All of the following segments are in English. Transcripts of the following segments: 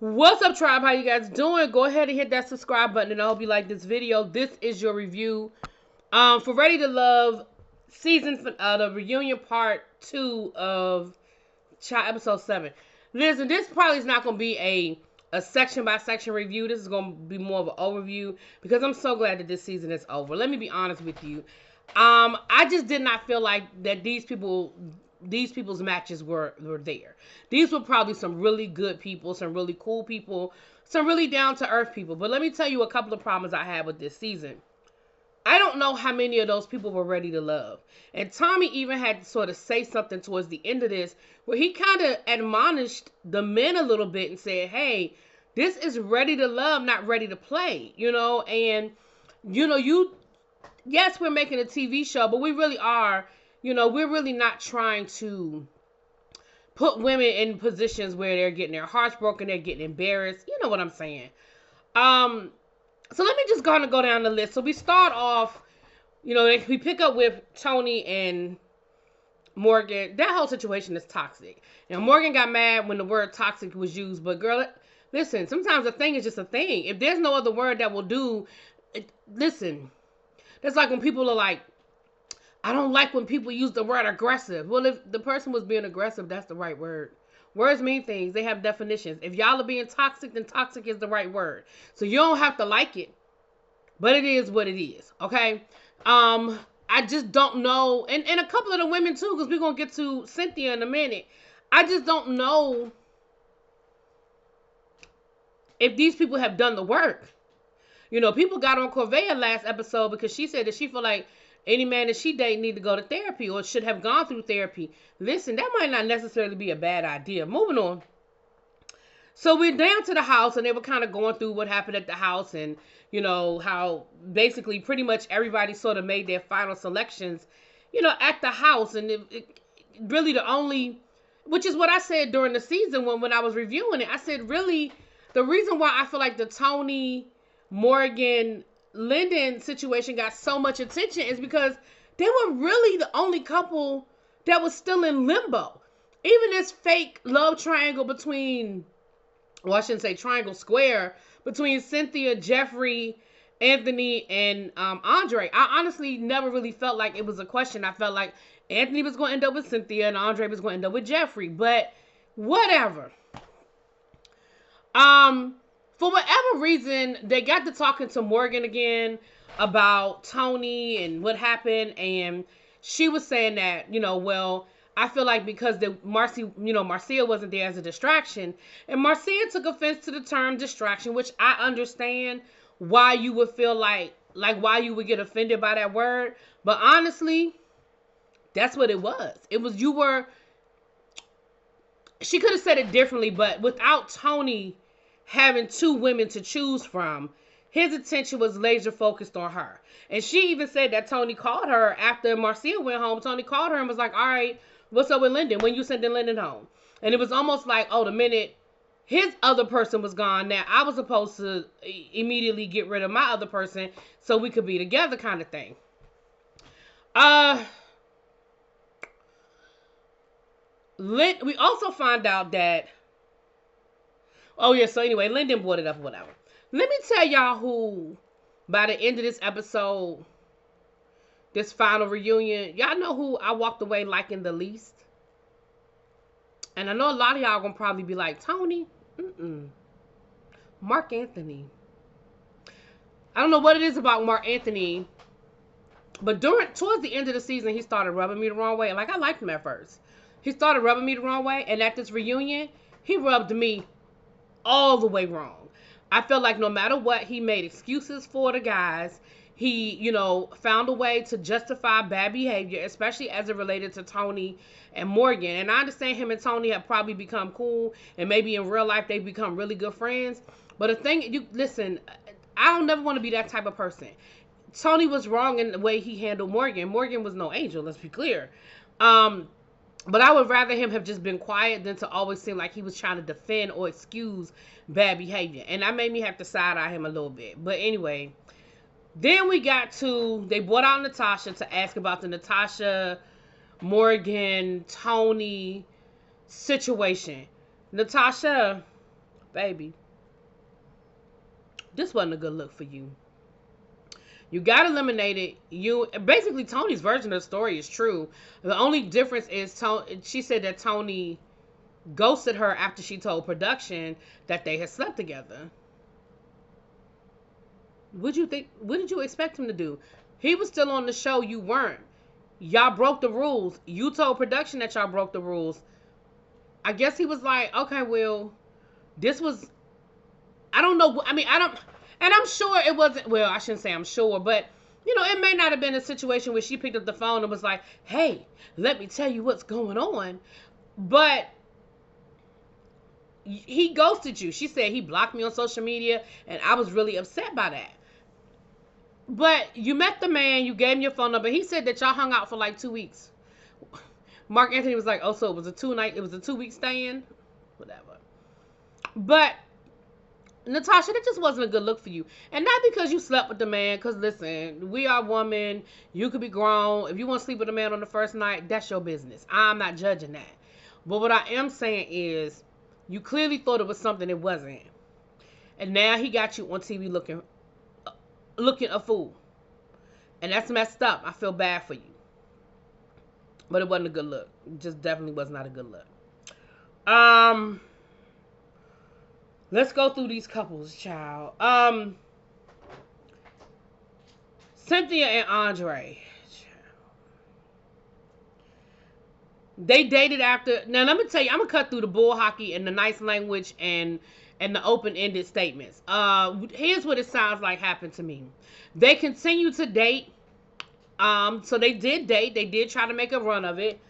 What's up, tribe? How you guys doing? Go ahead and hit that subscribe button, and I hope you like this video. This is your review for Ready to Love season the reunion part 2 of episode 7. Listen, this probably is not going to be a section by section review. This is going to be more of an overview because I'm so glad that this season is over. Let me be honest with you. I just did not feel like that these people's matches were there. These were probably some really good people, some really cool people, some really down to earth people. But let me tell you a couple of problems I had with this season. I don't know how many of those people were ready to love. And Tommy even had to sort of say something towards the end of this where he kind of admonished the men a little bit and said, hey, this is ready to love, not ready to play, and yes, we're making a TV show, but we really are, we're really not trying to put women in positions where they're getting their hearts broken, they're getting embarrassed. You know what I'm saying? So let me just go down the list. So we start off, we pick up with Tony and Morgan. That whole situation is toxic. Now, Morgan got mad when the word toxic was used, but girl, listen, sometimes a thing is just a thing. If there's no other word that will do, listen, that's like when people are like, I don't like when people use the word aggressive. Well, if the person was being aggressive, that's the right word. Words mean things. They have definitions. If y'all are being toxic, then toxic is the right word. So you don't have to like it, but it is what it is, okay? I just don't know. And a couple of the women, too, because we're going to get to Cynthia in a minute. I just don't know if these people have done the work. People got on Corvea last episode because she said that she feel like any man that she date need to go to therapy or should have gone through therapy. Listen, that might not necessarily be a bad idea. Moving on. So we're down to the house, and they were kind of going through what happened at the house and, how basically pretty much everybody sort of made their final selections, at the house. And it really the only, which is what I said during the season when I was reviewing it. I said, really, the reason why I feel like the Tony, Morgan, Lyndon situation got so much attention is because they were really the only couple that was still in limbo. Even this fake love triangle between, well, I shouldn't say triangle, square, between Cynthia, Jeffrey, Anthony, and Andre. I honestly never really felt like it was a question. I felt like Anthony was going to end up with Cynthia and Andre was going to end up with Jeffrey. But whatever. For whatever reason, they got to talking to Morgan again about Tony and what happened. And she was saying that, well, I feel like because Marcia wasn't there as a distraction. And Marcia took offense to the term distraction, which I understand why you would feel like why you would get offended by that word. But honestly, that's what it was. It was, she could have said it differently, but without Tony having two women to choose from, his attention was laser focused on her. And she even said that Tony called her after Marcia went home. Tony called her and was like, all right, what's up with Lyndon? When you sending Lyndon home? And it was almost like, oh, the minute his other person was gone, now I was supposed to immediately get rid of my other person so we could be together kind of thing. We also find out that, oh, yeah, so anyway, Lyndon brought it up or whatever. Let me tell y'all who, by the end of this episode, this final reunion, y'all know who I walked away liking the least? And I know a lot of y'all gonna probably be like, Tony? Marc Anthony. I don't know what it is about Marc Anthony, but towards the end of the season, he started rubbing me the wrong way. Like, I liked him at first. He started rubbing me the wrong way, and at this reunion, he rubbed me all the way wrong. I felt like no matter what, he made excuses for the guys. He, found a way to justify bad behavior, especially as it related to Tony and Morgan. And I understand him and Tony have probably become cool, and maybe in real life they've become really good friends. But the thing, listen, I don't never want to be that type of person. Tony was wrong in the way he handled Morgan. Morgan was no angel, let's be clear. But I would rather him have just been quiet than to always seem like he was trying to defend or excuse bad behavior. And that made me have to side-eye him a little bit. But anyway, then they brought out Natasha to ask about the Natasha, Morgan, Tony situation. Natasha baby, this wasn't a good look for you. You got eliminated. Basically, Tony's version of the story is true. The only difference is she said that Tony ghosted her after she told production that they had slept together. What did you expect him to do? He was still on the show. You weren't. Y'all broke the rules. You told production that y'all broke the rules. I guess he was like, okay, well, this was, I don't know. I mean, I don't, and I'm sure it wasn't, well, I shouldn't say I'm sure, but, you know, it may not have been a situation where she picked up the phone and was like, hey, let me tell you what's going on. But he ghosted you. She said he blocked me on social media, and I was really upset by that. But you met the man, you gave him your phone number. He said that y'all hung out for like 2 weeks. Marc Anthony was like, oh, so it was a 2-week stand? Whatever. But Natasha, that just wasn't a good look for you. And not because you slept with the man, because listen, we are women. You could be grown. If you want to sleep with a man on the first night, that's your business. I'm not judging that. But what I am saying is, you clearly thought it was something it wasn't. And now he got you on TV looking a fool. And that's messed up. I feel bad for you. But it wasn't a good look. It just definitely was not a good look. Let's go through these couples, child. Cynthia and Andre. They dated after. Now, let me tell you, I'm going to cut through the bull hockey and the nice language and the open-ended statements. Here's what it sounds like happened to me. They continue to date. So they did date. They did try to make a run of it.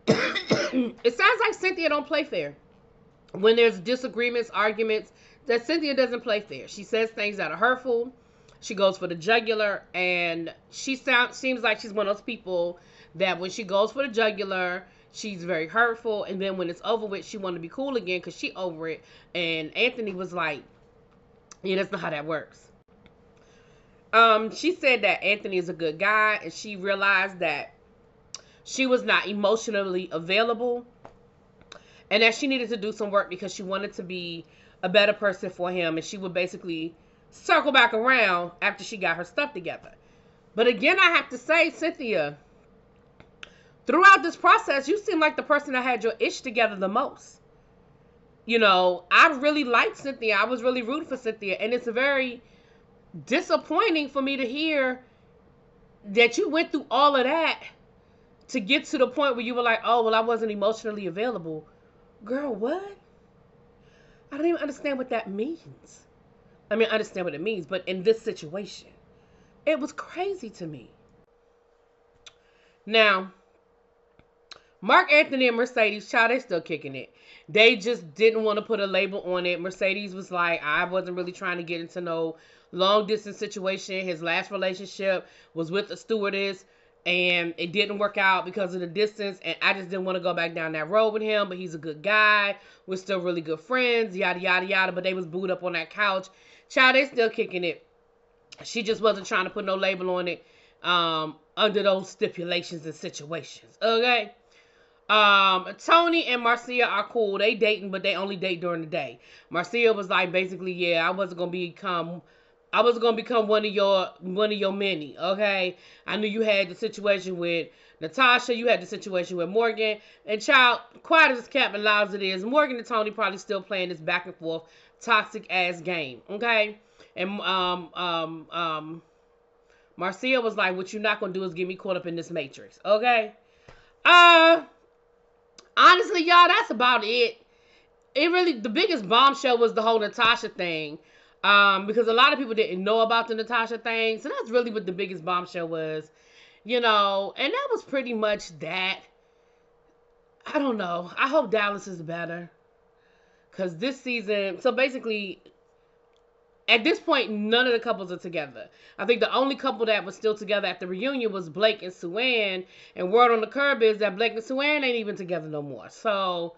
It sounds like Cynthia don't play fair. When there's disagreements, arguments, that Cynthia doesn't play fair. She says things that are hurtful. She goes for the jugular, and she seems like she's one of those people that when she goes for the jugular, she's very hurtful, and then when it's over with, she want to be cool again because she over it. And Anthony was like, yeah, that's not how that works. She said that Anthony is a good guy, and she realized that she was not emotionally available, and that she needed to do some work because she wanted to be a better person for him, and she would basically circle back around after she got her stuff together. But again, I have to say, Cynthia, throughout this process, you seem like the person that had your ish together the most. You know, I really liked Cynthia. I was really rooting for Cynthia, and it's very disappointing for me to hear that you went through all of that to get to the point where you were like, oh, well, I wasn't emotionally available. Girl, what? I don't even understand what that means. I mean, I understand what it means, but in this situation, it was crazy to me. Now, Marc Anthony and Mercedes, child, they still kicking it. They just didn't want to put a label on it. Mercedes was like, I wasn't really trying to get into no long distance situation. His last relationship was with a stewardess, and it didn't work out because of the distance, and I just didn't want to go back down that road with him, but he's a good guy. We're still really good friends, yada, yada, yada, but they was booed up on that couch. Child, they still kicking it. She just wasn't trying to put no label on it under those stipulations and situations, okay? Tony and Marcia are cool. They dating, but they only date during the day. Marcia was like, basically, yeah, I wasn't gonna become one of your many, okay? I knew you had the situation with Natasha, you had the situation with Morgan, and child, quiet as kept and loud as it is, Morgan and Tony probably still playing this back and forth toxic ass game, okay? And Marcia was like, what you're not gonna do is get me caught up in this matrix, okay? Honestly, y'all, that's about it. The biggest bombshell was the whole Natasha thing. Because a lot of people didn't know about the Natasha thing. So that's really what the biggest bombshell was. You know, and that was pretty much that. I don't know. I hope Dallas is better. Because this season, so basically, at this point, none of the couples are together. I think the only couple that was still together at the reunion was Blake and Suann. And word on the curb is that Blake and Suann ain't even together no more. So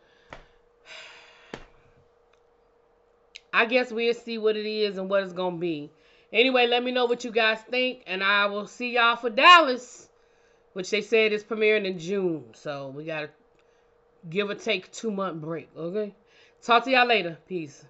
I guess we'll see what it is and what it's going to be. Anyway, let me know what you guys think. And I will see y'all for Dallas, which they said is premiering in June. So we got to give or take 2-month break. Okay. Talk to y'all later. Peace.